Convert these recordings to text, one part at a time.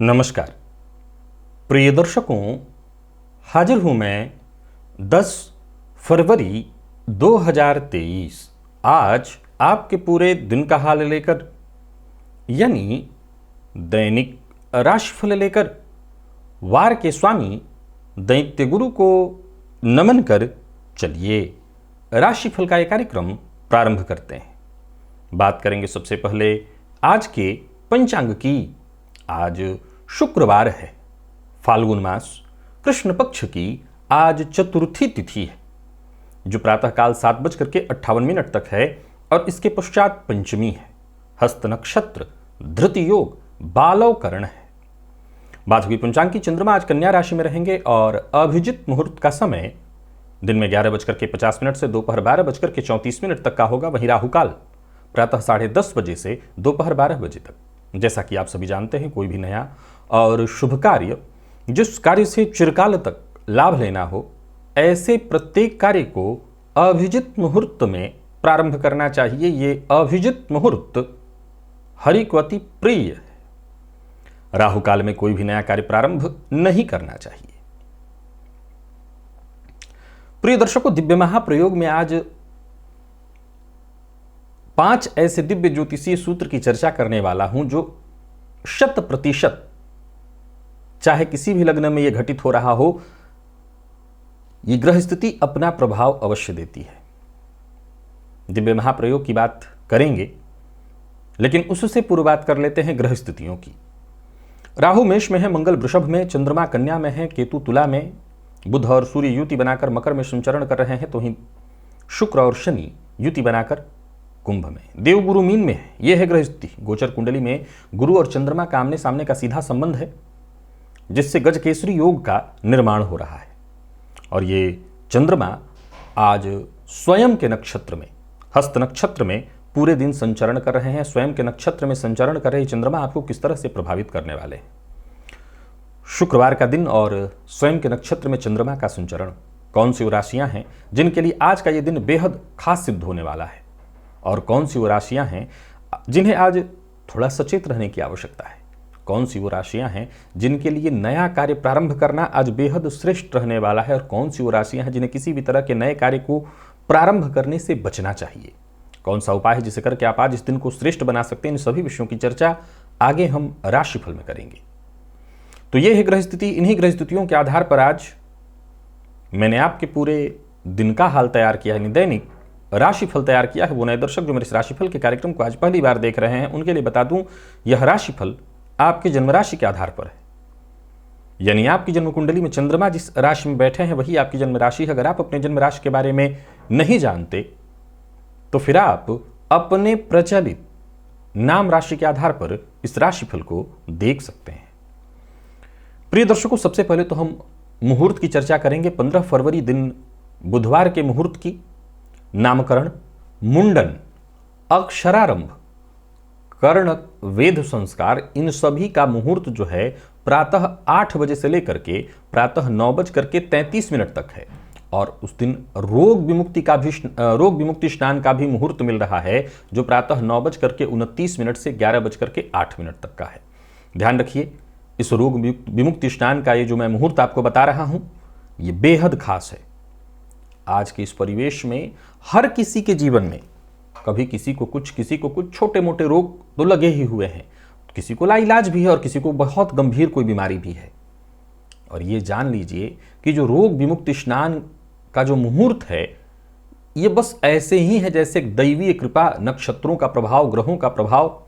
नमस्कार प्रिय दर्शकों, हाजिर हूं मैं 10 फरवरी 2023 आज आपके पूरे दिन का हाल लेकर, यानी दैनिक राशिफल लेकर वार के स्वामी दैत्य गुरु को नमन कर चलिए राशिफल का एक कार्यक्रम प्रारंभ करते हैं। बात करेंगे सबसे पहले आज के पंचांग की। आज शुक्रवार है, फाल्गुन मास कृष्ण पक्ष की आज चतुर्थी तिथि है, जो प्रातःकाल 7:58 तक है और इसके पश्चात पंचमी है। हस्त नक्षत्र, धृति योग, बालव करण है। बात हुई पंचांग की। चंद्रमा आज कन्या राशि में रहेंगे और अभिजित मुहूर्त का समय दिन में 11:50 से दोपहर 12:34 तक का होगा। वहीं राहुकाल प्रातः 10:30 बजे से दोपहर 12 बजे तक। जैसा कि आप सभी जानते हैं, कोई भी नया और शुभ कार्य, जिस कार्य से चिरकाल तक लाभ लेना हो, ऐसे प्रत्येक कार्य को अभिजित मुहूर्त में प्रारंभ करना चाहिए। ये अभिजित मुहूर्त हरि को अति प्रिय है। राहुकाल में कोई भी नया कार्य प्रारंभ नहीं करना चाहिए। प्रिय दर्शकों, दिव्य महाप्रयोग में आज 5 ऐसे दिव्य ज्योतिषीय सूत्र की चर्चा करने वाला हूं जो 100%, चाहे किसी भी लग्न में यह घटित हो रहा हो, यह ग्रह स्थिति अपना प्रभाव अवश्य देती है। दिव्य महाप्रयोग की बात करेंगे, लेकिन उससे पूर्व बात कर लेते हैं ग्रह स्थितियों की। राहु मेष में है, मंगल वृषभ में, चंद्रमा कन्या में है, केतु तुला में, बुध और सूर्य युति बनाकर मकर में संचरण कर रहे हैं, तो ही शुक्र और शनि युति बनाकर कुंभ में, देवगुरु मीन में है। यह है ग्रह स्थिति। गोचर कुंडली में गुरु और चंद्रमा का आमने सामने का सीधा संबंध है, जिससे गजकेसरी योग का निर्माण हो रहा है। और ये चंद्रमा आज स्वयं के नक्षत्र में, हस्त नक्षत्र में पूरे दिन संचरण कर रहे हैं। स्वयं के नक्षत्र में संचरण कर रहे चंद्रमा आपको किस तरह से प्रभावित करने वाले हैं? शुक्रवार का दिन और स्वयं के नक्षत्र में चंद्रमा का संचरण, कौन सी वो राशियां हैं जिनके लिए आज का ये दिन बेहद खास सिद्ध होने वाला है, और कौन सी वो राशियां हैं जिन्हें आज थोड़ा सचेत रहने की आवश्यकता है? कौन सी वो राशियां हैं जिनके लिए नया कार्य प्रारंभ करना आज बेहद श्रेष्ठ रहने वाला है, और कौन सी वो राशियां हैं जिन्हें किसी भी तरह के नए कार्य को प्रारंभ करने से बचना चाहिए? कौन सा उपाय है जिसे करके आप आज इस दिन को श्रेष्ठ बना सकते हैं? इन सभी विषयों की चर्चा आगे हम राशिफल में करेंगे। तो ये है ग्रह स्थिति। इन्हीं ग्रह स्थितियों के आधार पर आज मैंने आपके पूरे दिन का हाल तैयार किया है, दैनिक राशिफल तैयार किया है। वो नए दर्शक जो मेरे इस राशिफल के कार्यक्रम को आज पहली बार देख रहे हैं, उनके लिए बता दूं, यह राशिफल आपके जन्म राशि के आधार पर है। यानी आपकी जन्म कुंडली में चंद्रमा जिस राशि में बैठे हैं वही आपकी जन्म राशि है। अगर आप अपने जन्म राशि के बारे में नहीं जानते तो फिर आप अपने प्रचलित नाम राशि के आधार पर इस राशिफल को देख सकते हैं। प्रिय दर्शकों, सबसे पहले तो हम मुहूर्त की चर्चा करेंगे। 15 फरवरी दिन बुधवार के मुहूर्त की। नामकरण, मुंडन, अक्षरारंभ, कर्ण, वेद संस्कार, इन सभी का मुहूर्त जो है प्रातः 8 बजे से लेकर के प्रातः 9:33 तक है। और उस दिन रोग विमुक्ति स्नान का भी मुहूर्त मिल रहा है, जो प्रातः 9:29 से 11:08 तक का है। ध्यान रखिए, इस रोग विमुक्ति स्नान का ये जो मैं मुहूर्त आपको बता रहा हूं, ये बेहद खास है। आज के इस परिवेश में हर किसी के जीवन में कभी किसी को कुछ छोटे मोटे रोग तो लगे ही हुए हैं। किसी को लाइलाज भी है और किसी को बहुत गंभीर कोई बीमारी भी है। और ये जान लीजिए कि जो रोग विमुक्ति स्नान का जो मुहूर्त है, ये बस ऐसे ही है जैसे दैवीय कृपा, नक्षत्रों का प्रभाव, ग्रहों का प्रभाव,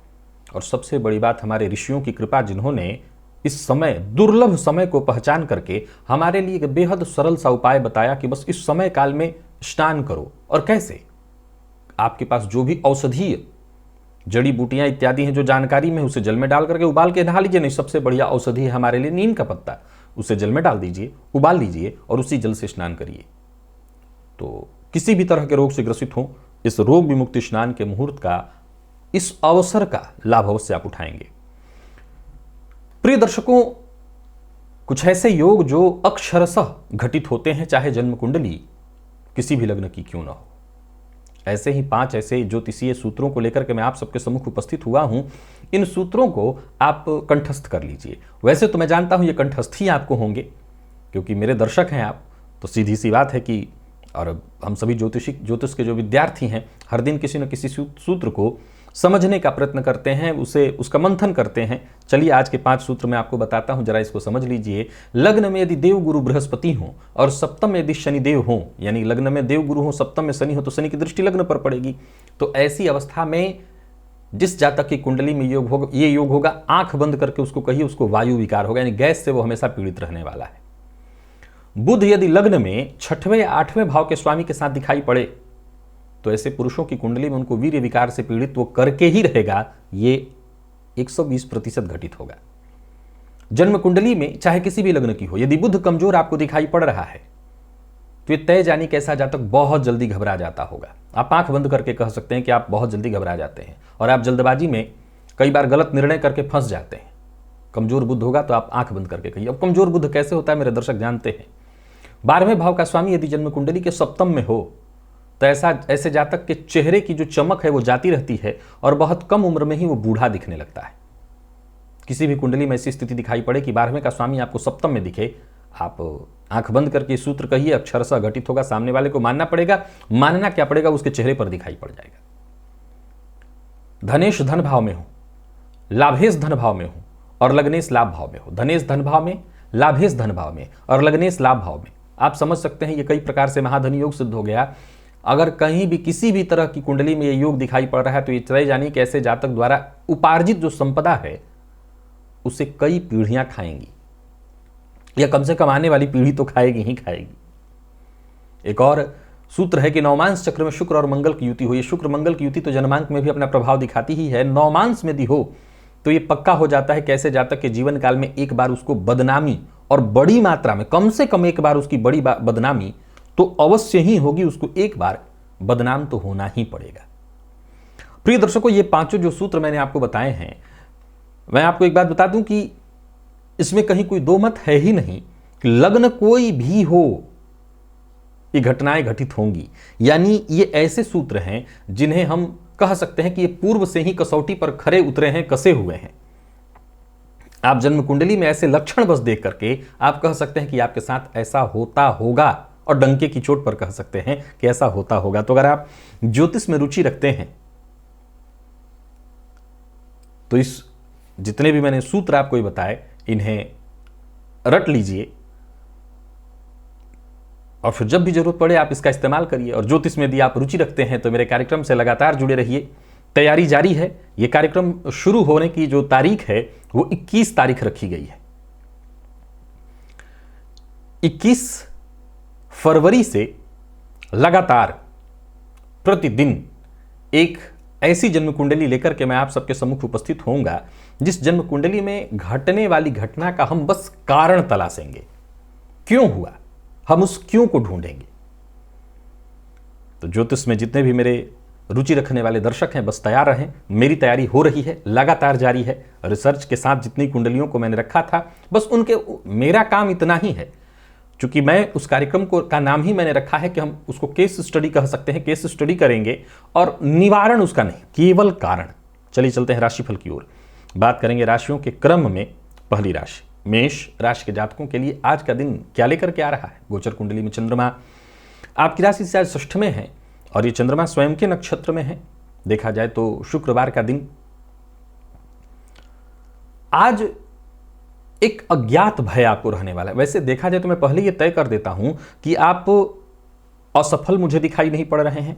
और सबसे बड़ी बात हमारे ऋषियों की कृपा, जिन्होंने इस समय, दुर्लभ समय को पहचान करके हमारे लिए एक बेहद सरल सा उपाय बताया कि बस इस समय काल में स्नान करो। और कैसे? आपके पास जो भी औषधीय जड़ी बूटियां इत्यादि हैं जो जानकारी में, उसे जल में डाल करके उबाल के नहा लीजिए। नहीं, सबसे बढ़िया औषधि है हमारे लिए नीम का पत्ता, उसे जल में डाल दीजिए, उबाल लीजिए और उसी जल से स्नान करिए। तो किसी भी तरह के रोग से ग्रसित हो, इस रोग विमुक्ति स्नान के मुहूर्त का, इस अवसर का लाभ अवश्य आप उठाएंगे। प्रिय दर्शकों, कुछ ऐसे योग जो अक्षरशः घटित होते हैं, चाहे जन्म कुंडली किसी भी लग्न की क्यों ना हो। ऐसे ही 5 ऐसे ज्योतिषीय सूत्रों को लेकर के मैं आप सबके सम्मुख उपस्थित हुआ हूं। इन सूत्रों को आप कंठस्थ कर लीजिए। वैसे तो मैं जानता हूं ये कंठस्थ ही आपको होंगे, क्योंकि मेरे दर्शक हैं आप, तो सीधी सी बात है कि और हम सभी ज्योतिष के जो विद्यार्थी हैं हर दिन किसी न किसी सूत्र को समझने का प्रयत्न करते हैं, उसका मंथन करते हैं। चलिए आज के 5 सूत्र मैं आपको बताता हूं, जरा इसको समझ लीजिए। लग्न में यदि देव गुरु बृहस्पति हो और सप्तम में यदि शनिदेव हो, यानी लग्न में देव गुरु हो, सप्तम में शनि हो, तो शनि की दृष्टि लग्न पर पड़ेगी। तो ऐसी अवस्था में जिस जातक की कुंडली में ये योग होगा, आंख बंद करके उसको कहिए उसको वायु विकार होगा, यानी गैस से वो हमेशा पीड़ित रहने वाला है। बुध यदि लग्न में 6वें या 8वें भाव के स्वामी के साथ दिखाई पड़े, तो ऐसे पुरुषों की कुंडली में उनको वीर्य विकार से पीड़ित वो करके ही रहेगा, ये 120% घटित होगा। जन्म कुंडली में चाहे किसी भी लग्न की हो, यदि बुध कमजोर आपको दिखाई पड़ रहा है, तो ये तय जानी कैसा जातक बहुत जल्दी घबरा जाता होगा। आप आंख बंद करके कह सकते हैं कि आप बहुत जल्दी घबरा जाते हैं और आप जल्दबाजी में कई बार गलत निर्णय करके फंस जाते हैं। कमजोर बुध होगा तो आप आंख बंद करके कहिए। अब कमजोर बुध कैसे होता है मेरे दर्शक जानते हैं। 12वें भाव का स्वामी यदि जन्म कुंडली के सप्तम में हो, तो ऐसे जातक के चेहरे की जो चमक है वो जाती रहती है और बहुत कम उम्र में ही वो बूढ़ा दिखने लगता है। किसी भी कुंडली में ऐसी स्थिति दिखाई पड़े कि 12वें का स्वामी आपको सप्तम में दिखे, आप आंख बंद करके सूत्र कहिए, अक्षरशः घटित होगा। सामने वाले को मानना पड़ेगा, मानना क्या पड़ेगा, उसके चेहरे पर दिखाई पड़ जाएगा। धनेश धन भाव में हो, लाभेश धन भाव में हो और लग्नेश लाभ भाव में हो। धनेश धन भाव में, लाभेश धन भाव में और लग्नेश लाभ भाव में, आप समझ सकते हैं ये कई प्रकार से महाधन योग सिद्ध हो गया। अगर कहीं भी किसी भी तरह की कुंडली में ये योग दिखाई पड़ रहा है, तो ये तय जानिए कि ऐसे जातक द्वारा उपार्जित जो संपदा है उसे कई पीढ़ियां खाएंगी, या कम से कम आने वाली पीढ़ी तो खाएगी ही खाएगी। एक और सूत्र है कि नवमांश चक्र में शुक्र और मंगल की युति हो। ये शुक्र मंगल की युति तो जन्मांक में भी अपना प्रभाव दिखाती ही है। नवमांश में भी हो तो ये पक्का हो जाता है कि ऐसे जातक के जीवन काल में एक बार उसको बदनामी, और बड़ी मात्रा में, कम से कम एक बार उसकी बड़ी बदनामी तो अवश्य ही होगी। उसको एक बार बदनाम तो होना ही पड़ेगा। प्रिय दर्शकों, ये 5 जो सूत्र मैंने आपको बताए हैं, मैं आपको एक बात बता दूं कि इसमें कहीं कोई दो मत है ही नहीं कि लग्न कोई भी हो ये घटनाएं घटित होंगी। यानी ये ऐसे सूत्र हैं जिन्हें हम कह सकते हैं कि ये पूर्व से ही कसौटी पर खरे उतरे हैं, कसे हुए हैं। आप जन्म कुंडली में ऐसे लक्षण बस देख करके आप कह सकते हैं कि आपके साथ ऐसा होता होगा, और डंके की चोट पर कह सकते हैं कि ऐसा होता होगा। तो अगर आप ज्योतिष में रुचि रखते हैं तो इस जितने भी मैंने सूत्र आपको ये बताए इन्हें रट लीजिए, और फिर जब भी जरूरत पड़े आप इसका इस्तेमाल करिए। और ज्योतिष में यदि आप रुचि रखते हैं तो मेरे कार्यक्रम से लगातार जुड़े रहिए। तैयारी जारी है। यह कार्यक्रम शुरू होने की जो तारीख है वो 21 तारीख रखी गई है। 21 फरवरी से लगातार प्रतिदिन एक ऐसी जन्म कुंडली लेकर के मैं आप सबके सम्मुख उपस्थित होऊंगा जिस जन्म कुंडली में घटने वाली घटना का हम बस कारण तलाशेंगे। क्यों हुआ, हम उस क्यों को ढूंढेंगे। तो ज्योतिष में जितने भी मेरे रुचि रखने वाले दर्शक हैं बस तैयार रहें। मेरी तैयारी हो रही है, लगातार जारी है। रिसर्च के साथ जितनी कुंडलियों को मैंने रखा था बस मेरा काम इतना ही है। चूंकि मैं उस कार्यक्रम का नाम ही मैंने रखा है कि हम उसको केस स्टडी कह सकते हैं। केस स्टडी करेंगे और निवारण उसका नहीं, केवल कारण। चलिए चलते हैं राशिफल की ओर। बात करेंगे राशियों के क्रम में। पहली राशि मेष राशि के जातकों के लिए आज का दिन क्या लेकर के आ रहा है। गोचर कुंडली में चंद्रमा आपकी राशि से आज षष्ठ में है और ये चंद्रमा स्वयं के नक्षत्र में है। देखा जाए तो शुक्रवार का दिन आज एक अज्ञात भय आपको रहने वाला है। वैसे देखा जाए तो मैं पहले यह तय कर देता हूं कि आप असफल मुझे दिखाई नहीं पड़ रहे हैं।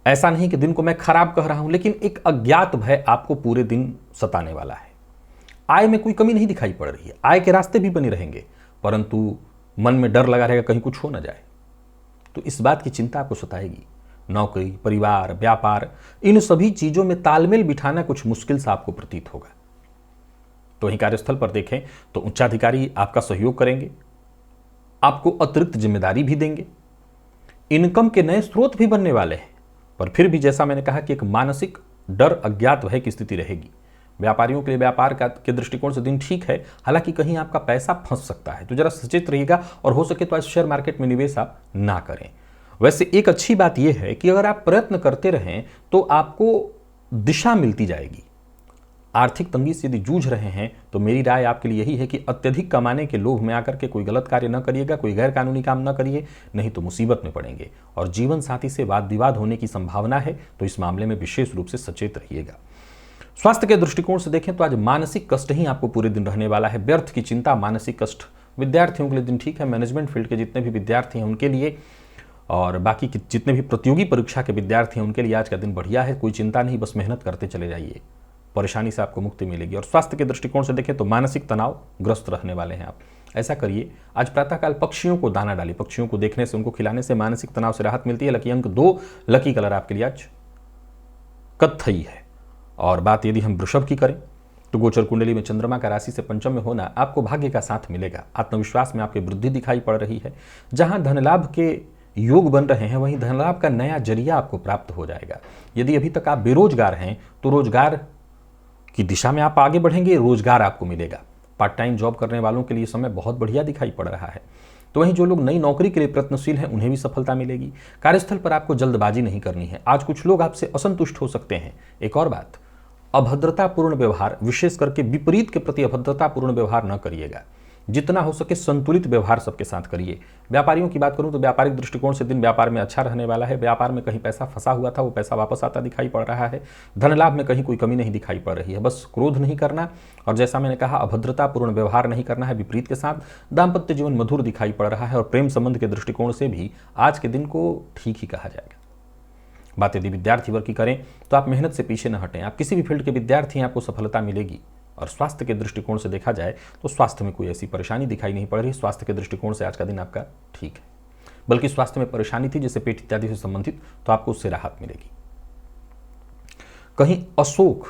ऐसा नहीं कि दिन को मैं खराब कह रहा हूं, लेकिन एक अज्ञात भय आपको पूरे दिन सताने वाला है। आय में कोई कमी नहीं दिखाई पड़ रही है, आय के रास्ते भी बने रहेंगे, परंतु मन में डर लगा रहेगा कहीं कुछ हो ना जाए। तो इस बात की चिंता आपको सताएगी। नौकरी, परिवार, व्यापार, इन सभी चीजों में तालमेल बिठाना कुछ मुश्किल सा आपको प्रतीत होगा। तो वहीं कार्यस्थल पर देखें तो उच्चाधिकारी आपका सहयोग करेंगे, आपको अतिरिक्त जिम्मेदारी भी देंगे, इनकम के नए स्रोत भी बनने वाले हैं। पर फिर भी जैसा मैंने कहा कि एक मानसिक डर, अज्ञात भय की स्थिति रहेगी। व्यापारियों के लिए व्यापार के दृष्टिकोण से दिन ठीक है, हालांकि कहीं आपका पैसा फंस सकता है, तो जरा सचेत रहिएगा और हो सके तो आज शेयर मार्केट में निवेश आप ना करें। वैसे एक अच्छी बात यह है कि अगर आप प्रयत्न करते रहें तो आपको दिशा मिलती जाएगी। आर्थिक तंगी से यदि जूझ रहे हैं तो मेरी राय आपके लिए यही है कि अत्यधिक कमाने के लोभ में आकर के कोई गलत कार्य न करिएगा, कोई गैर कानूनी काम न करिए, नहीं तो मुसीबत में पड़ेंगे। और जीवन साथी से वाद विवाद होने की संभावना है, तो इस मामले में विशेष रूप से सचेत रहिएगा। स्वास्थ्य के दृष्टिकोण से देखें तो आज मानसिक कष्ट ही आपको पूरे दिन रहने वाला है। व्यर्थ की चिंता, मानसिक कष्ट विद्यार्थियों के लिए दिन ठीक है। मैनेजमेंट फील्ड के जितने भी विद्यार्थी हैं उनके लिए और बाकी जितने भी प्रतियोगी परीक्षा के विद्यार्थी हैं उनके लिए आज का दिन बढ़िया है। कोई चिंता नहीं, बस मेहनत करते चले जाइए, परेशानी से आपको मुक्ति मिलेगी। और स्वास्थ्य के दृष्टिकोण से देखें तो मानसिक तनाव ग्रस्त रहने वाले हैं आप। ऐसा करिए, आज प्रातःकाल पक्षियों को दाना डालिए। पक्षियों को देखने से, उनको खिलाने से मानसिक तनाव से राहत मिलती है। लकी अंक 2, लकी कलर आपके लिए आज कत्थई है। और बात यदि हम वृषभ की करें तो गोचर कुंडली में चंद्रमा का राशि से पंचम में होना आपको भाग्य का साथ मिलेगा। आत्मविश्वास में आपकी वृद्धि दिखाई पड़ रही है। जहां धन लाभ के योग बन रहे हैं वहीं धन लाभ का नया जरिया आपको प्राप्त हो जाएगा। यदि अभी तक आप बेरोजगार हैं तो रोजगार की दिशा में आप आगे बढ़ेंगे, रोजगार आपको मिलेगा। पार्ट टाइम जॉब करने वालों के लिए समय बहुत बढ़िया दिखाई पड़ रहा है। तो वहीं जो लोग नई नौकरी के लिए प्रयत्नशील हैं उन्हें भी सफलता मिलेगी। कार्यस्थल पर आपको जल्दबाजी नहीं करनी है। आज कुछ लोग आपसे असंतुष्ट हो सकते हैं। एक और बात, अभद्रतापूर्ण व्यवहार, विशेष करके विपरीत के प्रति अभद्रतापूर्ण व्यवहार न करिएगा। जितना हो सके संतुलित व्यवहार सबके साथ करिए। व्यापारियों की बात करूं तो व्यापारिक दृष्टिकोण से दिन व्यापार में अच्छा रहने वाला है। व्यापार में कहीं पैसा फंसा हुआ था, वो पैसा वापस आता दिखाई पड़ रहा है। धन लाभ में कहीं कोई कमी नहीं दिखाई पड़ रही है। बस क्रोध नहीं करना और जैसा मैंने कहा अभद्रतापूर्ण व्यवहार नहीं करना है विपरीत के साथ। दाम्पत्य जीवन मधुर दिखाई पड़ रहा है और प्रेम संबंध के दृष्टिकोण से भी आज के दिन को ठीक ही कहा जाएगा। बात यदि विद्यार्थी वर्ग की करें तो आप मेहनत से पीछे न हटें। आप किसी भी फील्ड के विद्यार्थी हैं, आपको सफलता मिलेगी। और स्वास्थ्य के दृष्टिकोण से देखा जाए तो स्वास्थ्य में कोई ऐसी परेशानी दिखाई नहीं पड़ रही। स्वास्थ्य के दृष्टिकोण से आज का दिन आपका ठीक है, बल्कि स्वास्थ्य में परेशानी थी जैसे पेट इत्यादि से संबंधित, तो आपको उससे राहत मिलेगी। कहीं अशोक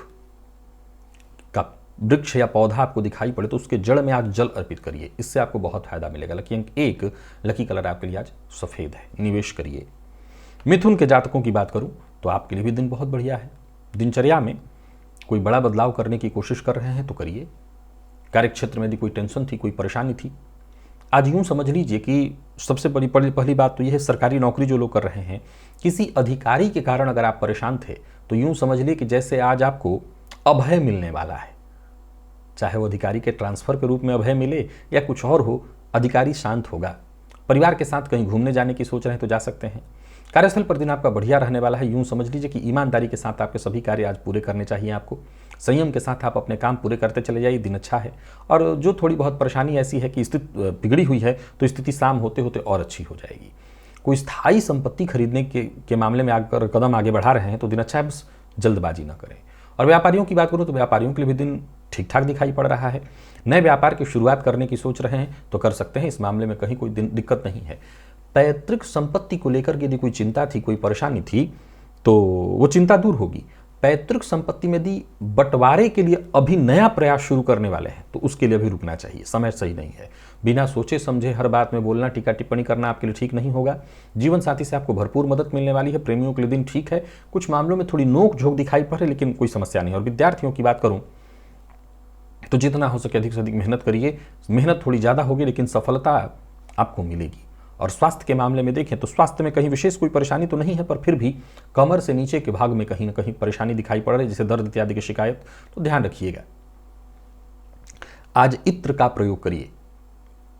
का वृक्ष या पौधा आपको दिखाई पड़े तो उसके जड़ में आज जल अर्पित करिए, इससे आपको बहुत फायदा मिलेगा। लकी अंक 1, लकी कलर आपके लिए आज सफेद है, निवेश करिए। मिथुन के जातकों की बात करूं तो आपके लिए भी दिन बहुत बढ़िया है। दिनचर्या में कोई बड़ा बदलाव करने की कोशिश कर रहे हैं तो करिए। कार्यक्षेत्र में यदि कोई टेंशन थी, कोई परेशानी थी, आज यूं समझ लीजिए कि सबसे बड़ी पहली बात तो यह है, सरकारी नौकरी जो लोग कर रहे हैं, किसी अधिकारी के कारण अगर आप परेशान थे तो यूं समझ लीजिए कि जैसे आज आपको अभय मिलने वाला है। चाहे वो अधिकारी के ट्रांसफर के रूप में अभय मिले या कुछ और हो, अधिकारी शांत होगा। परिवार के साथ कहीं घूमने जाने की सोच रहे हैं तो जा सकते हैं। कार्यस्थल पर दिन आपका बढ़िया रहने वाला है। यूं समझ लीजिए कि ईमानदारी के साथ आपके सभी कार्य आज पूरे करने चाहिए आपको। संयम के साथ आप अपने काम पूरे करते चले जाइए, दिन अच्छा है। और जो थोड़ी बहुत परेशानी ऐसी है कि स्थिति बिगड़ी हुई है तो स्थिति शाम होते होते और अच्छी हो जाएगी। कोई स्थायी संपत्ति खरीदने के मामले में अगर कदम आगे बढ़ा रहे हैं तो दिन अच्छा है, बस जल्दबाजी न करें। और व्यापारियों की बात करूं तो व्यापारियों के लिए भी दिन ठीक ठाक दिखाई पड़ रहा है। नए व्यापार की शुरुआत करने की सोच रहे हैं तो कर सकते हैं, इस मामले में कहीं कोई दिक्कत नहीं है। पैतृक संपत्ति को लेकर के यदि कोई चिंता थी, कोई परेशानी थी तो वो चिंता दूर होगी। पैतृक संपत्ति में यदि बंटवारे के लिए अभी नया प्रयास शुरू करने वाले हैं तो उसके लिए अभी रुकना चाहिए, समय सही नहीं है। बिना सोचे समझे हर बात में बोलना, टीका टिप्पणी करना आपके लिए ठीक नहीं होगा। जीवन साथी से आपको भरपूर मदद मिलने वाली है। प्रेमियों के लिए दिन ठीक है। कुछ मामलों में थोड़ी नोक झोंक दिखाई पड़ रही लेकिन कोई समस्या नहीं। और विद्यार्थियों की बात करूं तो जितना हो सके अधिक से अधिक मेहनत करिए। मेहनत थोड़ी ज्यादा होगी लेकिन सफलता आपको मिलेगी। और स्वास्थ्य के मामले में देखें तो स्वास्थ्य में कहीं विशेष कोई परेशानी तो नहीं है, पर फिर भी कमर से नीचे के भाग में कहीं ना कहीं परेशानी दिखाई पड़ रही है, जैसे दर्द इत्यादि की शिकायत, तो ध्यान रखिएगा। आज इत्र का प्रयोग करिए,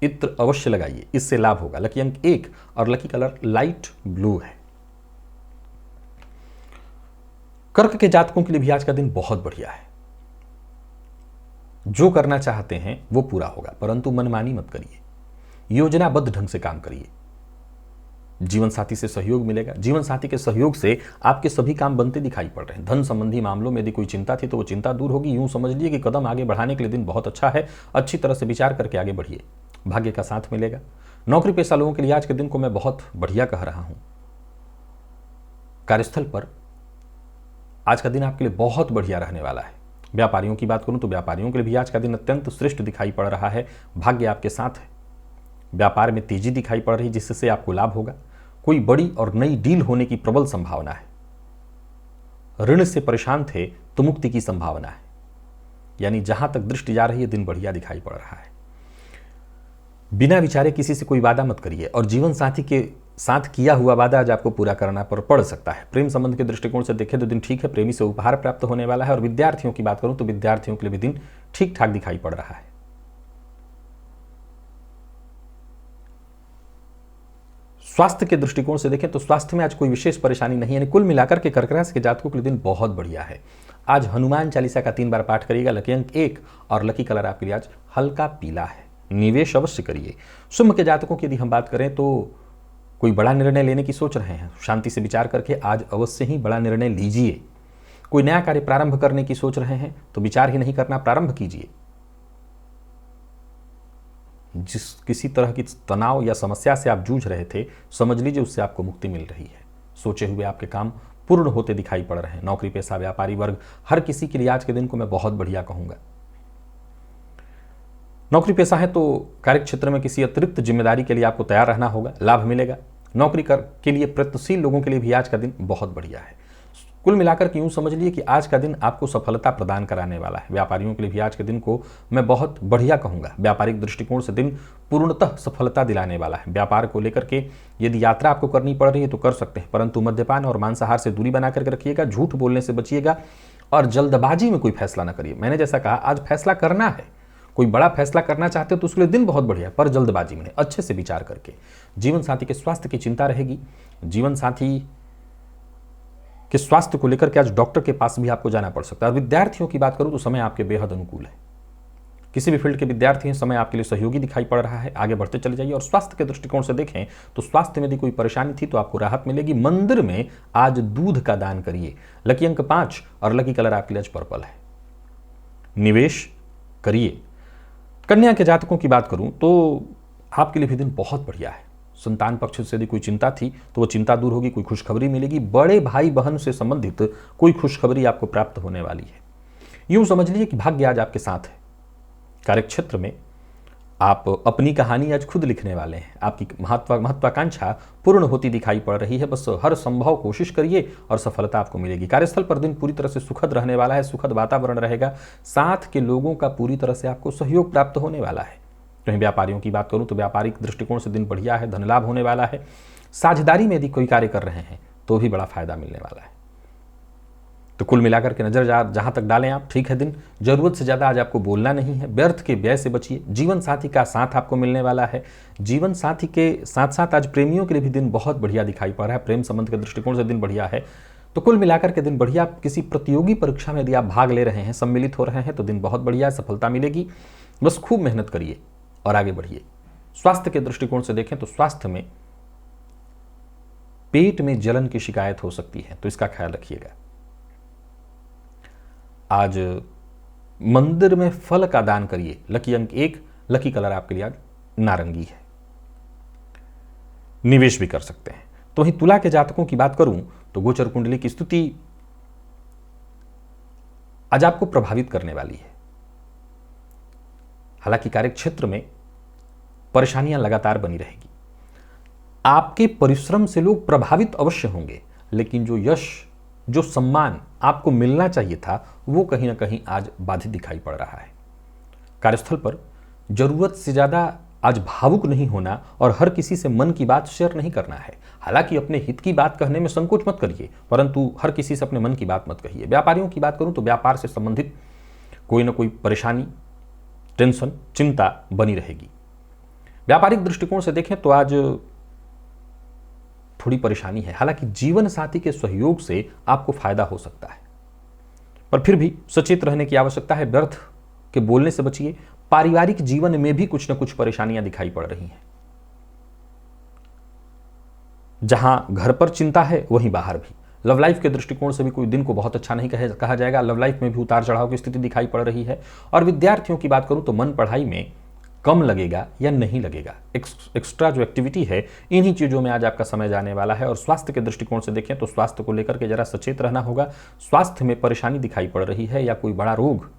इत्र अवश्य लगाइए, इससे लाभ होगा। लकी अंक 1 और लकी कलर लाइट ब्लू है। कर्क के जातकों के लिए भी आज का दिन बहुत बढ़िया है। जो करना चाहते हैं वो पूरा होगा, परंतु मनमानी मत करिए। योजनाबद्ध ढंग से काम करिए। जीवन साथी से सहयोग मिलेगा। जीवन साथी के सहयोग से आपके सभी काम बनते दिखाई पड़ रहे हैं। धन संबंधी मामलों में यदि कोई चिंता थी तो वो चिंता दूर होगी। यूं समझ लीजिए कि कदम आगे बढ़ाने के लिए दिन बहुत अच्छा है। अच्छी तरह से विचार करके आगे बढ़िए, भाग्य का साथ मिलेगा। नौकरी पेशा लोगों के लिए आज के दिन को मैं बहुत बढ़िया कह रहा हूं। कार्यस्थल पर आज का दिन आपके लिए बहुत बढ़िया रहने वाला है। व्यापारियों की बात करूं तो व्यापारियों के लिए भी आज का दिन अत्यंत श्रेष्ठ दिखाई पड़ रहा है। भाग्य आपके साथ है। व्यापार में तेजी दिखाई पड़ रही जिससे आपको लाभ होगा। कोई बड़ी और नई डील होने की प्रबल संभावना है। ऋण से परेशान थे तो मुक्ति की संभावना है। यानी जहां तक दृष्टि जा रही है दिन बढ़िया दिखाई पड़ रहा है। बिना विचारे किसी से कोई वादा मत करिए और जीवन साथी के साथ किया हुआ वादा आज आपको पूरा करना पड़ सकता है। प्रेम संबंध के दृष्टिकोण से देखें तो दिन ठीक है, प्रेमी से उपहार प्राप्त होने वाला है। और विद्यार्थियों की बात करूं तो विद्यार्थियों के लिए भी दिन ठीक ठाक दिखाई पड़ रहा है। स्वास्थ्य के दृष्टिकोण से देखें तो स्वास्थ्य में आज कोई विशेष परेशानी नहीं है, यानी कुल मिलाकर के कर्क राशि के जातकों के लिए दिन बहुत बढ़िया है। आज हनुमान चालीसा का 3 बार पाठ करिएगा। लकी अंक 1 और लकी कलर आपके लिए आज हल्का पीला है। निवेश अवश्य करिए। शुभ के जातकों की यदि हम बात करें तो कोई बड़ा निर्णय लेने की सोच रहे हैं, शांति से विचार करके आज अवश्य ही बड़ा निर्णय लीजिए। कोई नया कार्य प्रारंभ करने की सोच रहे हैं तो विचार ही नहीं करना, प्रारंभ कीजिए। जिस किसी तरह की तनाव या समस्या से आप जूझ रहे थे, समझ लीजिए उससे आपको मुक्ति मिल रही है। सोचे हुए आपके काम पूर्ण होते दिखाई पड़ रहे हैं। नौकरी पेशा व्यापारी वर्ग, हर किसी के लिए आज के दिन को मैं बहुत बढ़िया कहूंगा। नौकरी पेशा है तो कार्य क्षेत्र में किसी अतिरिक्त जिम्मेदारी के लिए आपको तैयार रहना होगा, लाभ मिलेगा। नौकरी के लिए प्रयत्नशील लोगों के लिए भी आज का दिन बहुत बढ़िया है। कुल मिलाकर के यूं समझ लीजिए कि आज का दिन आपको सफलता प्रदान कराने वाला है। व्यापारियों के लिए भी आज के दिन को मैं बहुत बढ़िया कहूंगा। व्यापारिक दृष्टिकोण से दिन पूर्णतः सफलता दिलाने वाला है। व्यापार को लेकर के यदि यात्रा आपको करनी पड़ रही है तो कर सकते हैं, परंतु मद्यपान और मांसाहार से दूरी बना करके रखिएगा, झूठ बोलने से बचिएगा और जल्दबाजी में कोई फैसला ना करिए। मैंने जैसा कहा, आज फैसला करना है, कोई बड़ा फैसला करना चाहते हो तो उसके लिए दिन बहुत बढ़िया, पर जल्दबाजी में, अच्छे से विचार करके। जीवन साथी के स्वास्थ्य की चिंता रहेगी। जीवन साथी के स्वास्थ्य को लेकर के आज डॉक्टर के पास भी आपको जाना पड़ सकता है। और विद्यार्थियों की बात करूं तो समय आपके बेहद अनुकूल है। किसी भी फील्ड के विद्यार्थी हैं, समय आपके लिए सहयोगी दिखाई पड़ रहा है। आगे बढ़ते चले जाइए। और स्वास्थ्य के दृष्टिकोण से देखें तो स्वास्थ्य में यदि कोई परेशानी थी तो आपको राहत मिलेगी। मंदिर में आज दूध का दान करिए। लकी अंक 5 और लकी कलर आपके लिए आज पर्पल है। निवेश करिए। कन्या के जातकों की बात करूं तो आपके लिए भी दिन बहुत बढ़िया है। संतान पक्ष से यदि कोई चिंता थी तो वो चिंता दूर होगी, कोई खुशखबरी मिलेगी। बड़े भाई बहन से संबंधित कोई खुशखबरी आपको प्राप्त होने वाली है। यूं समझ लीजिए कि भाग्य आज आपके साथ है। कार्यक्षेत्र में आप अपनी कहानी आज खुद लिखने वाले हैं। आपकी महत्वाकांक्षा पूर्ण होती दिखाई पड़ रही है। बस हर संभव कोशिश करिए और सफलता आपको मिलेगी। कार्यस्थल पर दिन पूरी तरह से सुखद रहने वाला है। सुखद वातावरण रहेगा। साथ के लोगों का पूरी तरह से आपको सहयोग प्राप्त होने वाला है। कहीं व्यापारियों की बात करूं तो व्यापारिक दृष्टिकोण से दिन बढ़िया है, धन लाभ होने वाला है। साझेदारी में यदि कोई कार्य कर रहे हैं तो भी बड़ा फायदा मिलने वाला है। तो कुल मिलाकर के नजर जहां तक डालें आप, ठीक है दिन। जरूरत से ज्यादा आज आपको बोलना नहीं है। व्यर्थ के व्यय से बचिए। जीवन साथी का साथ आपको मिलने वाला है। जीवन साथी के साथ साथ आज प्रेमियों के लिए भी दिन बहुत बढ़िया दिखाई पड़ रहा है। प्रेम संबंध के दृष्टिकोण से दिन बढ़िया है। तो कुल मिलाकर के दिन बढ़िया। किसी प्रतियोगी परीक्षा में यदि आप भाग ले रहे हैं, सम्मिलित हो रहे हैं तो दिन बहुत बढ़िया, सफलता मिलेगी। बस खूब मेहनत करिए और आगे बढ़िए। स्वास्थ्य के दृष्टिकोण से देखें तो स्वास्थ्य में पेट में जलन की शिकायत हो सकती है, तो इसका ख्याल रखिएगा। आज मंदिर में फल का दान करिए। लकी अंक 1, लकी कलर आपके लिए आज नारंगी है। निवेश भी कर सकते हैं। तो वहीं तुला के जातकों की बात करूं तो गोचर कुंडली की स्थिति आज आपको प्रभावित करने वाली है। हालांकि कार्यक्षेत्र में परेशानियां लगातार बनी रहेगी। आपके परिश्रम से लोग प्रभावित अवश्य होंगे, लेकिन जो यश, जो सम्मान आपको मिलना चाहिए था वो कहीं ना कहीं आज बाधित दिखाई पड़ रहा है। कार्यस्थल पर जरूरत से ज्यादा आज भावुक नहीं होना और हर किसी से मन की बात शेयर नहीं करना है। हालांकि अपने हित की बात कहने में संकोच मत करिए, परंतु हर किसी से अपने मन की बात मत कहिए। व्यापारियों की बात करूं तो व्यापार से संबंधित कोई ना कोई परेशानी, टेंशन, चिंता बनी रहेगी। व्यापारिक दृष्टिकोण से देखें तो आज थोड़ी परेशानी है। हालांकि जीवन साथी के सहयोग से आपको फायदा हो सकता है, पर फिर भी सचेत रहने की आवश्यकता है। व्यर्थ के बोलने से बचिए। पारिवारिक जीवन में भी कुछ न कुछ परेशानियां दिखाई पड़ रही हैं। जहां घर पर चिंता है वहीं बाहर भी। लव लाइफ के दृष्टिकोण से भी कोई दिन को बहुत अच्छा नहीं कहा जाएगा। लव लाइफ में भी उतार चढ़ाव की स्थिति दिखाई पड़ रही है। और विद्यार्थियों की बात करूं तो मन पढ़ाई में कम लगेगा या नहीं लगेगा। एक्स्ट्रा जो एक्टिविटी है, इन्हीं चीजों में आज आपका समय जाने वाला है। और स्वास्थ्य के दृष्टिकोण से देखें तो स्वास्थ्य को लेकर के जरा सचेत रहना होगा। स्वास्थ्य में परेशानी दिखाई पड़ रही है या कोई बड़ा रोग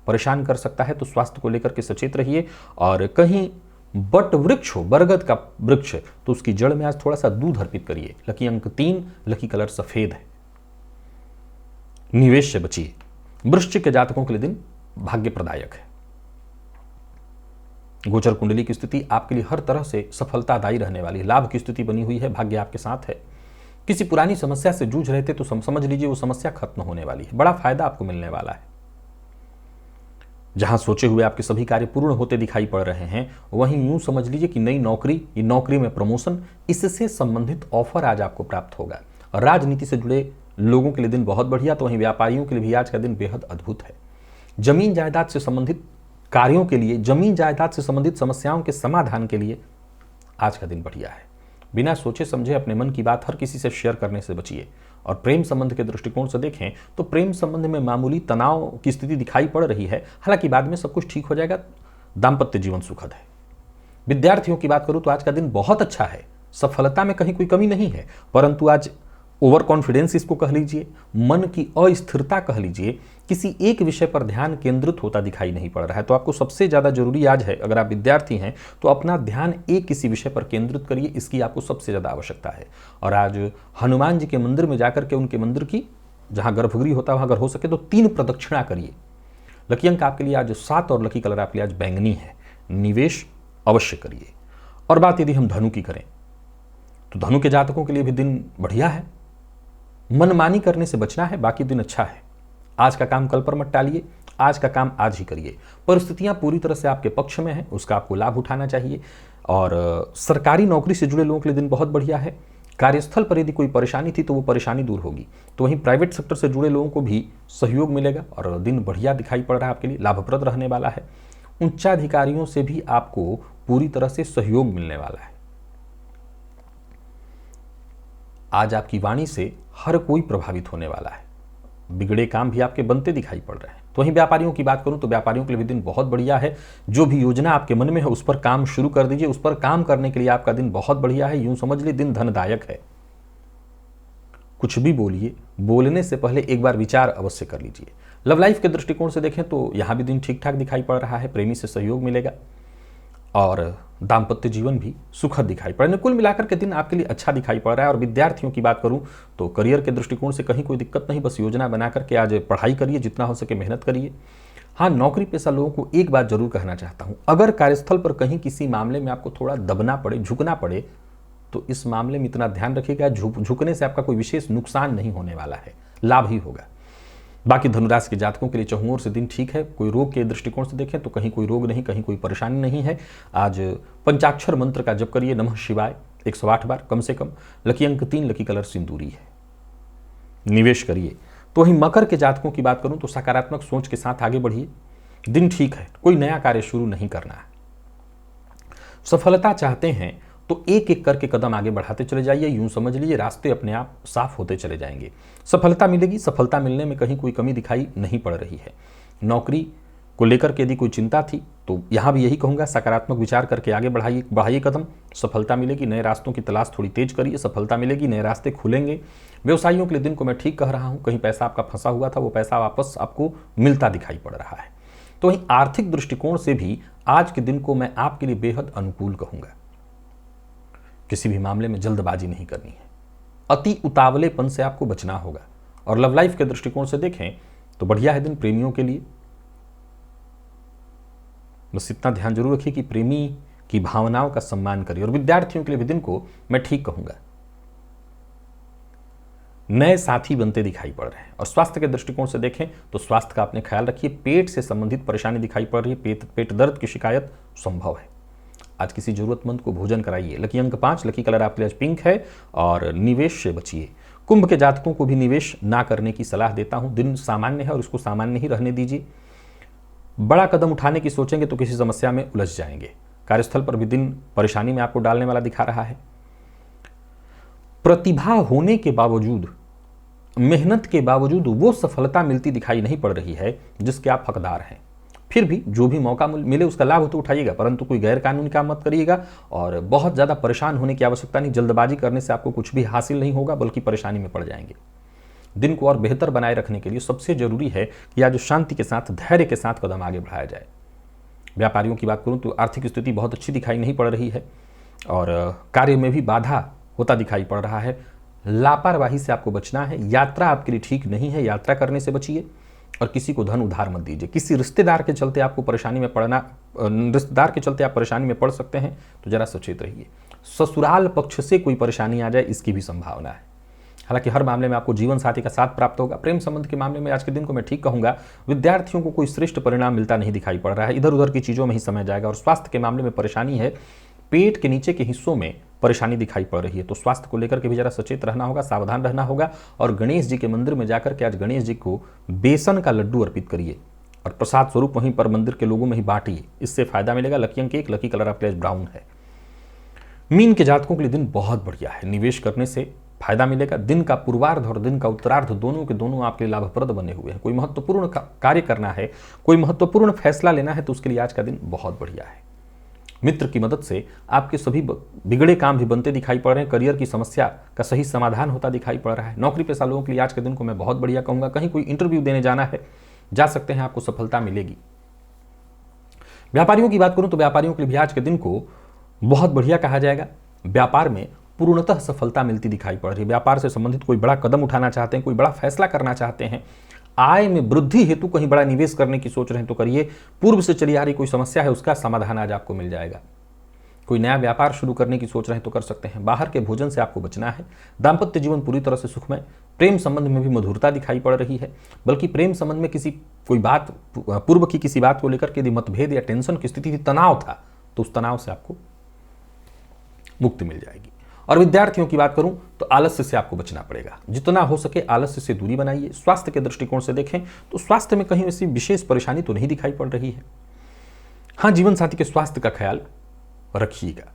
परेशान कर सकता है, तो स्वास्थ्य को लेकर के सचेत रहिए। और कहीं बट वृक्ष हो, बरगद का वृक्ष, तो उसकी जड़ में आज थोड़ा सा दूध अर्पित करिए। लकी अंक 3, लकी कलर सफेद है। निवेश से बचिए। वृश्चिक के जातकों के लिए दिन भाग्य प्रदायक है। गोचर कुंडली की स्थिति आपके लिए हर तरह से सफलतादायी रहने वाली है। लाभ की स्थिति बनी हुई है, भाग्य आपके साथ है। किसी पुरानी समस्या से जूझ रहे थे तो समझ लीजिए वो समस्या खत्म होने वाली है, बड़ा फायदा आपको मिलने वाला है। जहां सोचे हुए आपके सभी कार्य पूर्ण होते दिखाई पड़ रहे हैं, वहीं यूं समझ लीजिए कि नई नौकरी, नौकरी में प्रमोशन, इससे संबंधित ऑफर आज आपको प्राप्त होगा। और राजनीति से जुड़े लोगों के लिए दिन बहुत बढ़िया, तो वहीं व्यापारियों के लिए भी आज का दिन बेहद अद्भुत है। जमीन जायदाद से संबंधित कार्यों के लिए, जमीन जायदाद से संबंधित समस्याओं के समाधान के लिए आज का दिन बढ़िया है। बिना सोचे समझे अपने मन की बात हर किसी से शेयर करने से बचिए। और प्रेम संबंध के दृष्टिकोण से देखें तो प्रेम संबंध में मामूली तनाव की स्थिति दिखाई पड़ रही है, हालांकि बाद में सब कुछ ठीक हो जाएगा। दाम्पत्य जीवन सुखद है। विद्यार्थियों की बात करूं तो आज का दिन बहुत अच्छा है, सफलता में कहीं कोई कमी नहीं है, परंतु आज ओवर कॉन्फिडेंस इसको कह लीजिए, मन की अस्थिरता कह लीजिए, किसी एक विषय पर ध्यान केंद्रित होता दिखाई नहीं पड़ रहा है। तो आपको सबसे ज़्यादा जरूरी आज है, अगर आप विद्यार्थी हैं तो अपना ध्यान एक किसी विषय पर केंद्रित करिए, इसकी आपको सबसे ज़्यादा आवश्यकता है। और आज हनुमान जी के मंदिर में जाकर के उनके मंदिर की जहाँ गर्भगृह होता है वहाँ अगर हो सके तो 3 प्रदक्षिणा करिए। लकी अंक आपके लिए आज 7 और लकी कलर आपके लिए आज बैंगनी है। निवेश अवश्य करिए। और बात यदि हम धनु की करें तो धनु के जातकों के लिए भी दिन बढ़िया है। मनमानी करने से बचना है, बाकी दिन अच्छा है। आज का काम कल पर मत टालिए, आज का काम आज ही करिए। परिस्थितियां पूरी तरह से आपके पक्ष में हैं, उसका आपको लाभ उठाना चाहिए। और सरकारी नौकरी से जुड़े लोगों के लिए दिन बहुत बढ़िया है। कार्यस्थल पर यदि कोई परेशानी थी तो वो परेशानी दूर होगी। तो वहीं प्राइवेट सेक्टर से जुड़े लोगों को भी सहयोग मिलेगा और दिन बढ़िया दिखाई पड़ रहा है, आपके लिए लाभप्रद रहने वाला है। उच्चाधिकारियों से भी आपको पूरी तरह से सहयोग मिलने वाला है। आज आपकी वाणी से हर कोई प्रभावित होने वाला है। बिगड़े काम भी आपके बनते दिखाई पड़ रहे हैं। तो वहीं व्यापारियों की बात करूं तो व्यापारियों के लिए भी दिन बहुत बढ़िया है। जो भी योजना आपके मन में है उस पर काम शुरू कर दीजिए। उस पर काम करने के लिए आपका दिन बहुत बढ़िया है। यूं समझ लीजिए दिन धनदायक है। कुछ भी बोलिए, बोलने से पहले एक बार विचार अवश्य कर लीजिए। लव लाइफ के दृष्टिकोण से देखें तो यहां भी दिन ठीक ठाक दिखाई पड़ रहा है। प्रेमी से सहयोग मिलेगा और दाम्पत्य जीवन भी सुखद दिखाई पड़ रहा है। कुल मिलाकर के दिन आपके लिए अच्छा दिखाई पड़ रहा है। और विद्यार्थियों की बात करूं तो करियर के दृष्टिकोण से कहीं कोई दिक्कत नहीं, बस योजना बना करके आज पढ़ाई करिए, जितना हो सके मेहनत करिए। हाँ, नौकरी पेशा लोगों को एक बात जरूर कहना चाहता हूं, अगर कार्यस्थल पर कहीं किसी मामले में आपको थोड़ा दबना पड़े, झुकना पड़े, तो इस मामले में इतना ध्यान रखिएगा, झुकने से आपका कोई विशेष नुकसान नहीं होने वाला है, लाभ ही होगा। बाकी धनुराशि के जातकों के लिए चहुं ओर से दिन ठीक है। कोई रोग के दृष्टिकोण से देखें तो कहीं कोई रोग नहीं, कहीं कोई परेशानी नहीं है। आज पंचाक्षर मंत्र का जप करिए, नमः शिवाय 108 बार कम से कम। लकी अंक 3, लकी कलर सिंदूरी है। निवेश करिए। तो वहीं मकर के जातकों की बात करूं तो सकारात्मक सोच के साथ आगे बढ़िए। दिन ठीक है, कोई नया कार्य शुरू नहीं करना है। सफलता चाहते हैं तो एक एक करके कदम आगे बढ़ाते चले जाइए। यूं समझ लीजिए रास्ते अपने आप साफ होते चले जाएंगे। सफलता मिलेगी, सफलता मिलने में कहीं कोई कमी दिखाई नहीं पड़ रही है। नौकरी को लेकर के यदि कोई चिंता थी तो यहां भी यही कहूंगा, सकारात्मक विचार करके आगे बढ़ाइए कदम, सफलता मिलेगी। नए रास्तों की तलाश थोड़ी तेज करिए, सफलता मिलेगी, नए रास्ते खुलेंगे। व्यवसायियों के लिए दिन को मैं ठीक कह रहा हूं, कहीं पैसा आपका फंसा हुआ था वो पैसा वापस आपको मिलता दिखाई पड़ रहा है। तो वहीं आर्थिक दृष्टिकोण से भी आज के दिन को मैं आपके लिए बेहद अनुकूल कहूंगा। किसी भी मामले में जल्दबाजी नहीं करनी है, अति उतावलेपन से आपको बचना होगा। और लव लाइफ के दृष्टिकोण से देखें तो बढ़िया है दिन प्रेमियों के लिए। बस इतना ध्यान जरूर रखिए कि प्रेमी की भावनाओं का सम्मान करिए। और विद्यार्थियों के लिए भी दिन को मैं ठीक कहूंगा, नए साथी बनते दिखाई पड़ रहे हैं। और स्वास्थ्य के दृष्टिकोण से देखें तो स्वास्थ्य का अपने ख्याल रखिए। पेट से संबंधित परेशानी दिखाई पड़ रही है, पेट दर्द की शिकायत संभव है। आज किसी जरूरतमंद को भोजन कराइए। लकी अंक 5, लकी कलर आपके लिए आज पिंक है। और निवेश से बचिए। कुंभ के जातकों को भी निवेश ना करने की सलाह देता हूं। दिन सामान्य है और इसको सामान्य ही रहने दीजिए। बड़ा कदम उठाने की सोचेंगे तो किसी समस्या में उलझ जाएंगे। कार्यस्थल पर भी दिन परेशानी में आपको डालने वाला दिखा रहा है। प्रतिभा होने के बावजूद, मेहनत के बावजूद वो सफलता मिलती दिखाई नहीं पड़ रही है जिसके आप हकदार हैं। फिर भी जो भी मौका मिले उसका लाभ तो उठाइएगा, परंतु कोई गैर कानूनी काम मत करिएगा। और बहुत ज़्यादा परेशान होने की आवश्यकता नहीं। जल्दबाजी करने से आपको कुछ भी हासिल नहीं होगा, बल्कि परेशानी में पड़ जाएंगे। दिन को और बेहतर बनाए रखने के लिए सबसे जरूरी है कि आज शांति के साथ, धैर्य के साथ कदम आगे बढ़ाया जाए। व्यापारियों की बात करूं तो आर्थिक स्थिति बहुत अच्छी दिखाई नहीं पड़ रही है और कार्य में भी बाधा होता दिखाई पड़ रहा है। लापरवाही से आपको बचना है। यात्रा आपके लिए ठीक नहीं है, यात्रा करने से बचिए। और किसी को धन उधार मत दीजिए। किसी रिश्तेदार के चलते आपको परेशानी में पड़ना, रिश्तेदार के चलते आप परेशानी में पड़ सकते हैं, तो जरा सचेत रहिए। ससुराल पक्ष से कोई परेशानी आ जाए, इसकी भी संभावना है। हालांकि हर मामले में आपको जीवन साथी का साथ प्राप्त होगा। प्रेम संबंध के मामले में आज के दिन को मैं ठीक कहूंगा, विद्यार्थियों को कोई श्रेष्ठ परिणाम मिलता नहीं दिखाई पड़ रहा है, इधर उधर की चीजों में ही समय जाएगा। और स्वास्थ्य के मामले में परेशानी है, पेट के नीचे के हिस्सों में परेशानी दिखाई पड़ रही है, तो स्वास्थ्य को लेकर के भी जरा सचेत रहना होगा, सावधान रहना होगा। और गणेश जी के मंदिर में जाकर के आज गणेश जी को बेसन का लड्डू अर्पित करिए और प्रसाद स्वरूप वहीं पर मंदिर के लोगों में ही बांटिए, इससे फायदा मिलेगा। लकी अंक 1, लकी कलर आपके लिए ब्राउन है। मीन के जातकों के लिए दिन बहुत बढ़िया है, निवेश करने से फायदा मिलेगा। दिन का पूर्वार्ध और दिन का उत्तरार्ध दोनों के दोनों आपके लिए लाभप्रद बने हुए हैं। कोई महत्वपूर्ण कार्य करना है, कोई महत्वपूर्ण फैसला लेना है, तो उसके लिए आज का दिन बहुत बढ़िया है। मित्र की मदद से आपके सभी बिगड़े काम भी बनते दिखाई पड़ रहे हैं। करियर की समस्या का सही समाधान होता दिखाई पड़ रहा है। नौकरी पेशा लोगों के लिए आज के दिन को मैं बहुत बढ़िया कहूंगा। कहीं कोई इंटरव्यू देने जाना है, जा सकते हैं, आपको सफलता मिलेगी। व्यापारियों की बात करूं तो व्यापारियों के लिए भी आज के दिन को बहुत बढ़िया कहा जाएगा। व्यापार में पूर्णतः सफलता मिलती दिखाई पड़ रही है। व्यापार से संबंधित कोई बड़ा कदम उठाना चाहते हैं, कोई बड़ा फैसला करना चाहते हैं, आय में वृद्धि हेतु कहीं बड़ा निवेश करने की सोच रहे हैं तो करिए। पूर्व से चली आ रही कोई समस्या है, उसका समाधान आज आपको मिल जाएगा। कोई नया व्यापार शुरू करने की सोच रहे हैं तो कर सकते हैं। बाहर के भोजन से आपको बचना है। दाम्पत्य जीवन पूरी तरह से सुखमय। प्रेम संबंध में भी मधुरता दिखाई पड़ रही है, बल्कि प्रेम संबंध में कोई बात, पूर्व की किसी बात को लेकर के यदि मतभेद या टेंशन की स्थिति थी, तनाव था, तो उस तनाव से आपको मुक्ति मिल जाएगी। और विद्यार्थियों की बात करूं तो आलस्य से आपको बचना पड़ेगा। जितना हो सके आलस्य से दूरी बनाइए। स्वास्थ्य के दृष्टिकोण से देखें तो स्वास्थ्य में कहीं ऐसी विशेष परेशानी तो नहीं दिखाई पड़ रही है। हां, जीवन साथी के स्वास्थ्य का ख्याल रखिएगा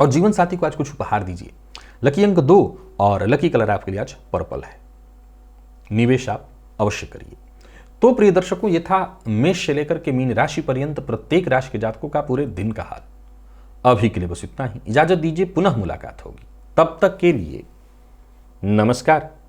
और जीवन साथी को आज कुछ उपहार दीजिए। लकी अंक 2 और लकी कलर आपके लिए आज पर्पल है। निवेश आप अवश्य करिए। तो प्रिय दर्शकों, ये था मेष से लेकर के मीन राशि पर्यंत प्रत्येक राशि के जातकों का पूरे दिन का हाल। अभी के लिए बस इतना ही। इजाजत दीजिए, पुनः मुलाकात होगी। तब तक के लिए नमस्कार।